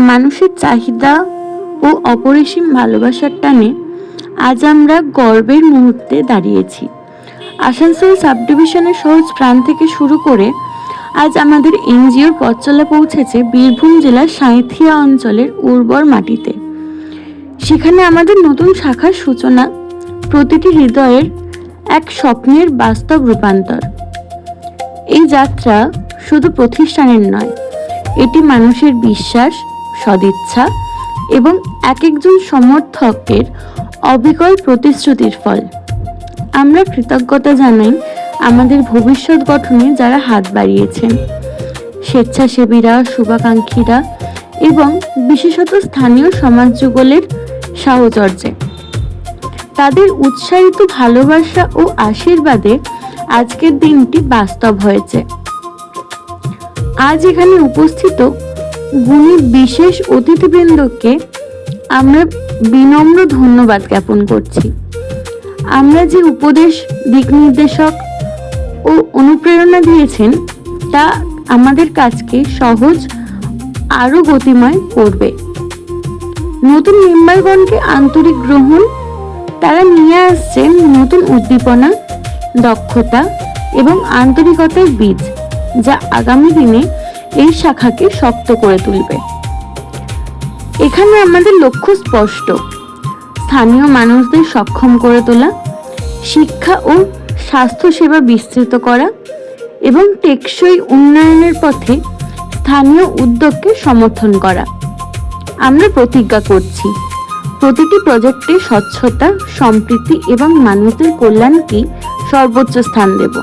মানুষের চাহিদা ও অপরিসীম ভালোবাসার টানে আজ আমরা গর্বের মুহূর্তে দাঁড়িয়েছি। আসানসোল সাব ডিভিশনের সহজ প্রাণ থেকে শুরু করে আজ আমাদের এনজিওর পথ চলা পৌঁছেছে বীরভূম জেলার সাঁইথিয়া অঞ্চলের উর্বর মাটিতে। সেখানে আমাদের নতুন শাখার সূচনা, প্রতিটি হৃদয়ের এক স্বপ্নের বাস্তব রূপান্তর। এই যাত্রা শুধু প্রতিষ্ঠানের নয়, এটি মানুষের বিশ্বাস, সদিচ্ছা এবং এক একজন সমর্থকের অবিকল প্রতিশ্রুতির ফল। আমরা কৃতজ্ঞতা জানাই আমাদের ভবিষ্যৎ গঠনে যারা হাত বাড়িয়েছেন, স্বেচ্ছাসেবীরা, শুভাকাঙ্ক্ষীরা এবং বিশেষত স্থানীয় সমাজ যুগলের সাহচর্যে। তাদের উৎসাহিত ভালোবাসা ও আশীর্বাদে আজকের দিনটি বাস্তব হয়েছে। আজ এখানে উপস্থিত গুণী বিশেষ অতিথিবৃন্দকে আমরা বিনম্র ধন্যবাদ জ্ঞাপন করছি। আমরা যে উপদেশ, দিক নির্দেশক ও অনুপ্রেরণা দিয়েছেন তা আমাদের কাজকে সহজ আরো গতিময় করবে। নতুন মেম্বারগণকে আন্তরিক গ্রহণ, তারা নিয়ে আসছেন নতুন উদ্দীপনা, দক্ষতা এবং আন্তরিকতার বীজ, যা আগামী দিনে এই শাখাকে শক্ত করে তুলবে। এখানে আমাদের লক্ষ্য স্পষ্ট: স্থানীয় মানুষদের সক্ষম করে তোলা, শিক্ষা ও স্বাস্থ্য সেবা বিস্তৃত করা এবং টেকসই উন্নয়নের পথে স্থানীয় উদ্যোগকে সমর্থন করা। আমরা প্রতিজ্ঞা করছি, প্রতিটি প্রজেক্টে স্বচ্ছতা, সম্প্রীতি এবং মানুষদের কল্যাণকে সর্বোচ্চ স্থান দেব।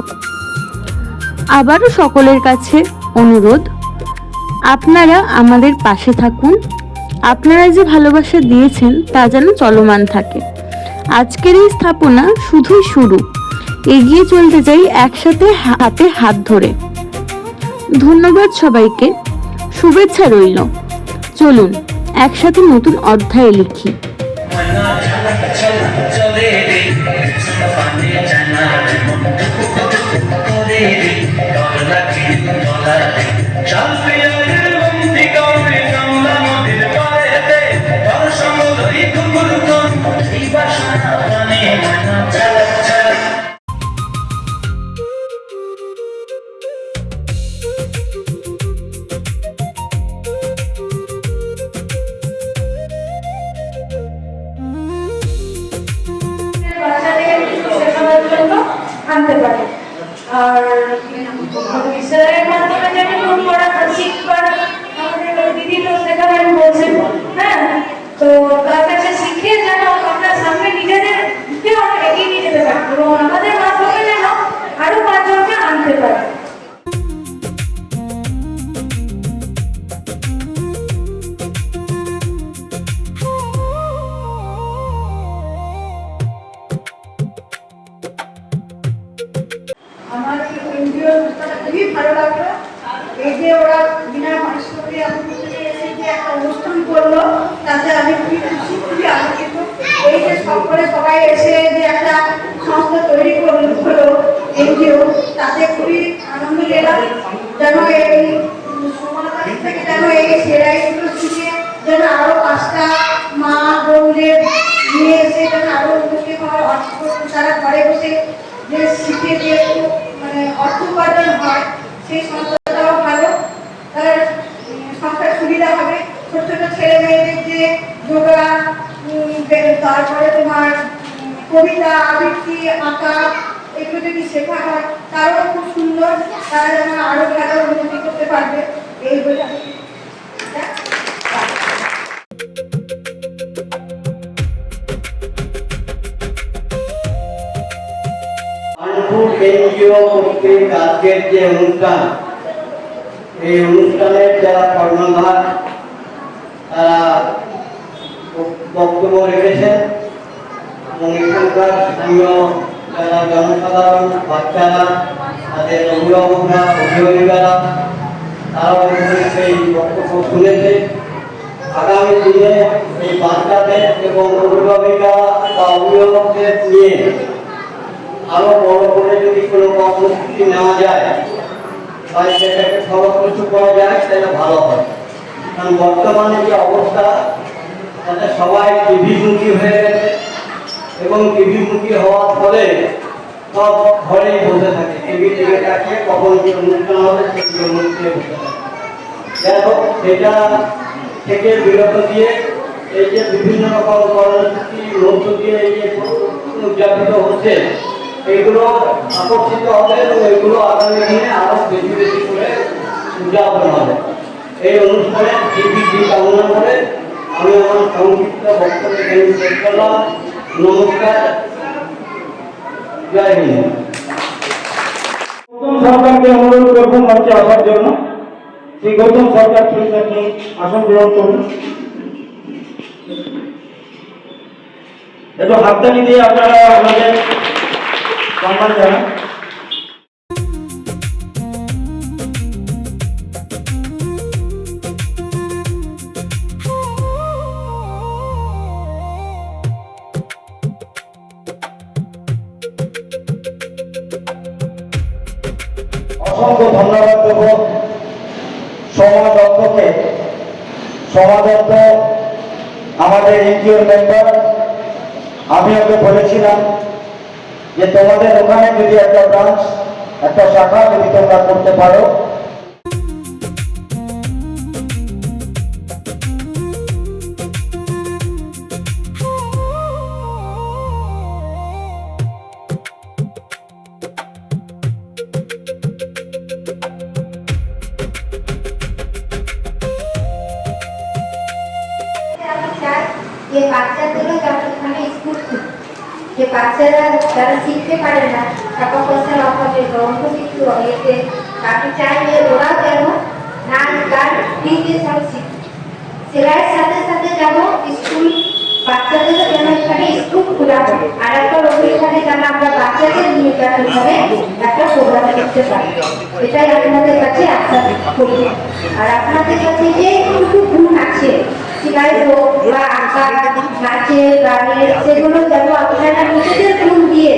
আবারও সকলের কাছে অনুরোধ, আপনারা আমাদের পাশে থাকুন। আপনারা যে ভালোবাসা দিয়েছেন তা যেন চলমান থাকে। আজকের এই স্থাপনা শুধুই শুরু, এগিয়ে চলতে চাই একসাথে, হাতে হাত ধরে। ধন্যবাদ সবাইকে, শুভেচ্ছা রইল। চলুন একসাথে নতুন অধ্যায় লিখি। আনতে পারে। আর ঈশ্বরের মাধ্যমে যেটা ফোন করা শিখবার আমাদের দিদি তো সেখানে বলছেন, হ্যাঁ, তো তার কাছে শিখে যেন আমরা সামনে নিজেদেরকে অনেক এগিয়ে নিয়ে যেতে পারি এবং আমাদের মাধ্যমে যেন আরো 5 জনকে আনতে পারি। আমার এনজিও সংস্থাটা খুবই ভালো লাগলো। এই যে ওরা বিনা পারিশ্রমিকে আমাদের থেকে এসে যে একটা অনুষ্ঠান করলো, তাতে আমি খুবই খুশি, খুবই আনন্দিত। এই যে সবাই এসে যে একটা সংস্থা তৈরি হলো এনজিও, তাতে খুবই আনন্দ পেলাম। যেন এই সমাজ থেকে যেন এই সেরাইগুলো শিখে যেন আরো 5টা মা বোনদের নিয়ে এসে যেন আরো উন্নতি হওয়ার অর্থ তারা ঘরে বসে যে শিখে যে মানে অর্থ উপার্জন হয়, সেই সংস্থাটাও ভালো। তার সংস্থার সুবিধা হবে। ছোট ছোট ছেলে মেয়েদের যে যোগা, তারপরে তোমার কবিতা আবৃত্তি, আঁকা, এগুলো যদি শেখা হয় তারও খুব সুন্দর, তারা যেন আরো ভালো উন্নতি করতে পারবে। এই বলে এনজিও কর্তৃক আজকের যে অনুষ্ঠান, এই অনুষ্ঠানের যারা কর্ণধার তারা বক্তব্য রেখেছেন এবং এখানকার স্থানীয় যারা জনসাধারণ, বাচ্চারা, তাদের অভিভাবকরা, অভিভাবিকারা তারাও সেই বক্তব্য শুনেছে। আগামী দিনে এই বাচ্চাদের এবং অভিভাবিকা বা অভিভাবকদের নিয়ে আরো বড় করে যদি কোনো কর্মসূচি নেওয়া যায়, বা যেটাকে সর্বোচ্চ করা যায় সেটা ভালো হয়। কারণ বর্তমানে যে অবস্থা তাতে সবাই টিভিমুখী হয়ে গেছে এবং টিভিমুখী হওয়ার ফলে সব ঘরেই বসে থাকে, টিভি দেখে থাকে, কখন কি অনুষ্ঠান হবে সেই অনুষ্ঠানে বসে থাকে। যাই হোক, সেটা থেকে বিরত দিয়ে এই যে বিভিন্ন রকম কর্মসূচির মধ্য দিয়ে এই যে উদযাপিত হচ্ছে এইগুলো আকর্ষিত হবে এবং এগুলো আগামী দিনে আরো বেশি বেশি করে উদযাপন হবে। এই অনুষ্ঠানে টিভি কামনা করে আমি আমার সংক্ষিপ্ত বক্তব্য এখানে শেষ করলাম। নমস্কার, জয় হিন্দ। গৌতম সরকারকে অনুরোধ করবো মঞ্চে আসার জন্য। শ্রী গৌতম সরকার প্লিজ আপনি আসন গ্রহণ করুন। একটু হাততালি দিয়ে আপনারা আমাদের সম্মান জানান। অসংখ্য ধন্যবাদ দেব সোমা দত্তকে। সোমা দত্ত আমাদের এনজিওর মেম্বার। আমি ওকে বলেছিলাম যে তোমাদের ওখানে যদি একটা ব্রাঞ্চ, একটা শাখা যদি তোমরা করতে পারো। যে বাচ্চাগুলো যারা এখানে স্কুল যে বাচ্চারা যারা শিখতে পারে না, টাকা পয়সার অভাবে অঙ্ক কিছু এতে আমি চাই যে ওরাও যেন নাচ গান ফ্রিতে সব শিখে। সেলাইয়ের সাথে সাথে যেন স্কুল বাচ্চাদের যেন এখানে স্কুল খোলা হয়। আর একটা এখানে যেন আমরা বাচ্চাদের নিয়ে যেন এখানে একটা প্রোগ্রাম করতে পারি, এটাই আপনাদের কাছে আশা করি। আর আপনাদের কাছে যে কিছু গুণ আছে সেলাই হোক বা আঁকা, নাচের, গানের, সেগুলো যেন আপনারা নিজেদের গুণ দিয়ে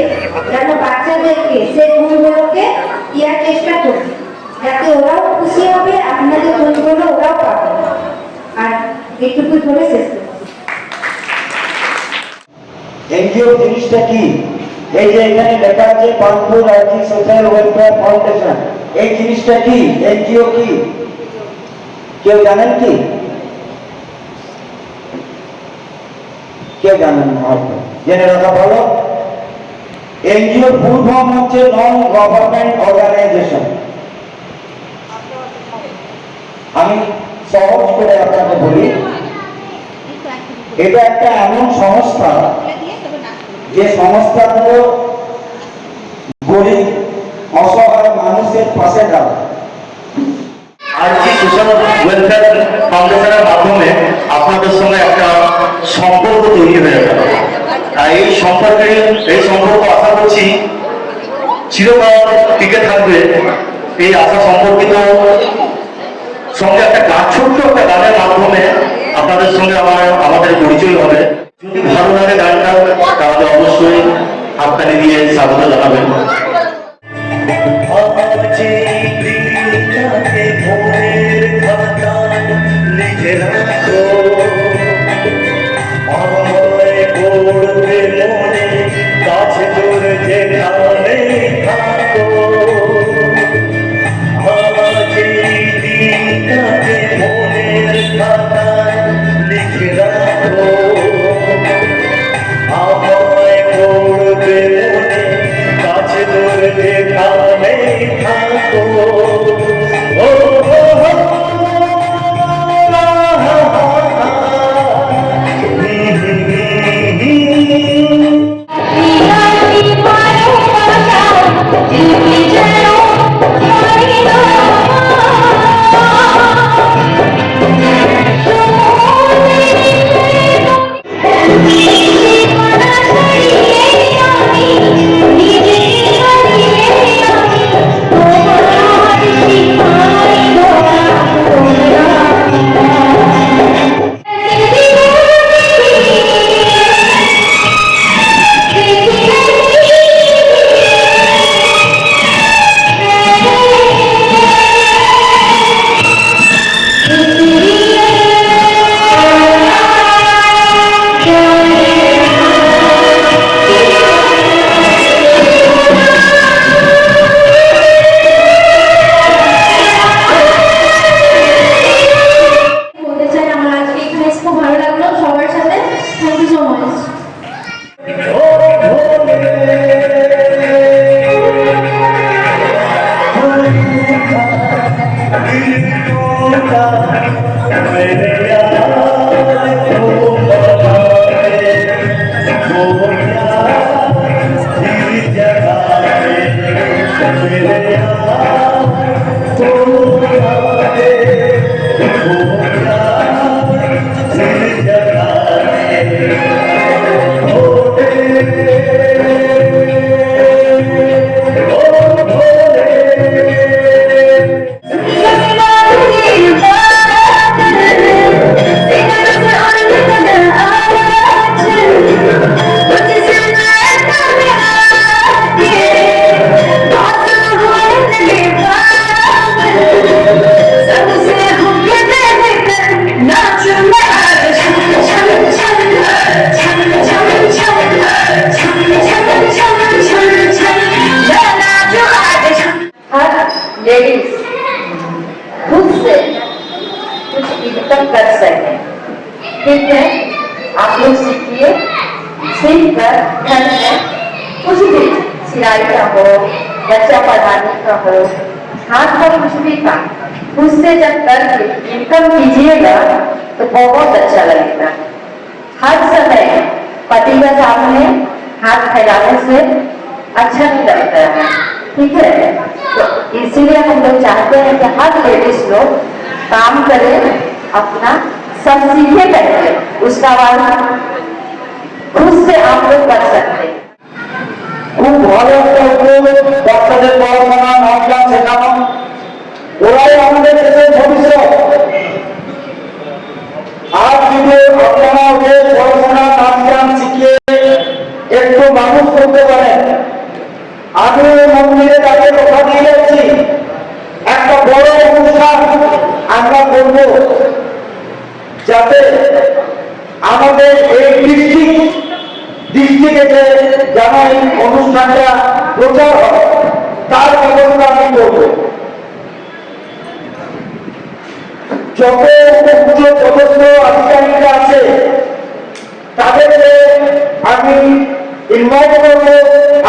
যেন বাচ্চাদেরকে সেই গুণগুলোকে দেওয়ার চেষ্টা করবে, যাতে ওরাও খুশি হবে, আপনাদের গুণগুলো ওরাও পাবে। আর এইটুকু বলে শেষ করছি। এনজিও জিনিসটা কি? এই যে এখানে লেখা আছে পানপুর আর্থিক সোশ্যাল ওয়েলফেয়ার ফাউন্ডেশন, এই জিনিসটা কি? এনজিও কি কেউ জানেন কি? কেউ জানেন না? জেনে রাখা ভালো। এনজিও ফুল ফর্ম হচ্ছে নন গভর্নমেন্ট অর্গানাইজেশন। আমি সহজ করে আপনাকে বলি, এটা একটা এমন সংস্থা যে সংস্থাগুলো গরিব অসহায় মানুষের পাশে দাঁড়ায়। আর্থিক সোশ্যাল ওয়েলফেয়ার ফাউন্ডেশনের মাধ্যমে আপনাদের সঙ্গে একটা সম্পর্ক তৈরি হয়ে গেল। এই সম্পর্ক আশা করছি চিরকাল টিকে থাকবে। এই আশা সম্পর্কিত সঙ্গে একটা গান, ছোট্ট একটা গানের মাধ্যমে আপনাদের সঙ্গে আমাদের পরিচয় হবে। যদি ভালো লাগে গানটা তাহলে অবশ্যই হাততালি দিয়ে স্বাগত জানাবেন। কাছে ठीक है, आप लोग सीखिए, सीख कर घर में कुछ भी सिलाई का हो, बच्चा पढ़ाने का हो, हाथ का कुछ भी काम खुद से जब करके इनकम कीजिएगा तो बहुत अच्छा लगेगा। हर समय पति के सामने हाथ फैलाने से अच्छा नहीं लगता है, ठीक है। तो इसीलिए हम लोग चाहते हैं कि हर लेडीज लोग काम करे, अपना सब सीखे पहले, उसका बाद खुद से आप लोग कर सकते हैं। খুব ভালো একটা উদ্যোগ, বাচ্চাদের পড়াশোনা, নাচ গান শেখানো, ওরাই আমাদের দেশের ভবিষ্যৎ। আর যদি আপনারা ওদের পড়াশোনা, নাচ গান শিখিয়ে একটু মানুষ করতে পারেন, আমি মন্দিরে তাকে কথা দিয়ে যাচ্ছি, একটা বড় অনুষ্ঠান আমরা করব, যাতে আমাদের এই ডিস্ট্রিক্টে যেন এই অনুষ্ঠানটা প্রচার হয়, তার ব্যবস্থা আমি করব। যত উচ্চ পদস্থ আধিকারিকরা আছে তাদেরকে আমি ইনভাইট করবো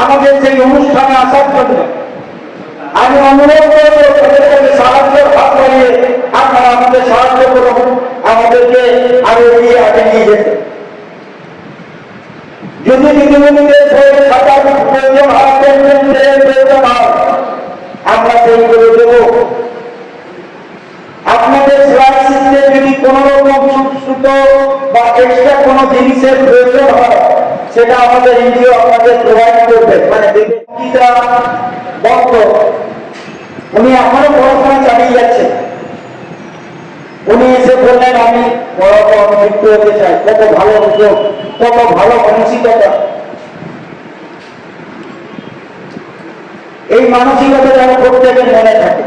আমাদের সেই অনুষ্ঠানে আসার জন্য। আমি অনুরোধ করবো তাদের কাছে সাহায্যের হাত বাড়িয়ে আপনারা আমাদের সাহায্য করুন, আমাদেরকে আরো এগিয়ে আগে নিয়ে যেতে। যদি দিদিমণিদের বই খাতার প্রয়োজন হয়, পেন্সিলের প্রয়োজন হয়, আমরা সেইগুলো দেব। আপনাদের সেলাই শিখতে যদি কোনো রকম সুতো বা এক্সট্রা কোনো জিনিসের প্রয়োজন হয়, সেটা আমাদের এনজিও আপনাদের প্রোভাইড করবে। মানে গীতা বক্ত উনি এখনো পড়াশোনা চালিয়ে যাচ্ছেন, উনি এসে বললেন আমি পড়াশোনা যুক্ত হতে চাই। কত ভালো উদ্যোগ, কত ভালো মানসিকতা। এই মানসিকতা যেন প্রত্যেকের মনে থাকে।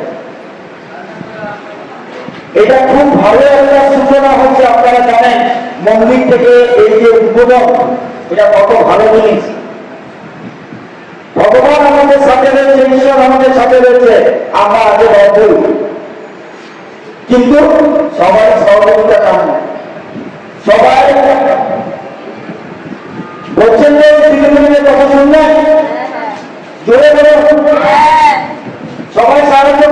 এটা খুব ভালো একটা সূচনা হচ্ছে। আপনারা জানেন মন্দির থেকে এই যে উদ্বোধন, এটা কত ভালো জিনিস। ভগবান আমাদের সাথে রয়েছে, ঈশ্বর আমাদের সাথে রয়েছে, আমরা আগে অদ্ভুত, কিন্তু সবাই সহযোগিতা কাম নয়। সবাই বলছেন যে দিদিমণিদের কথা শুনবেন, জোরে বলে সবাই সাহায্য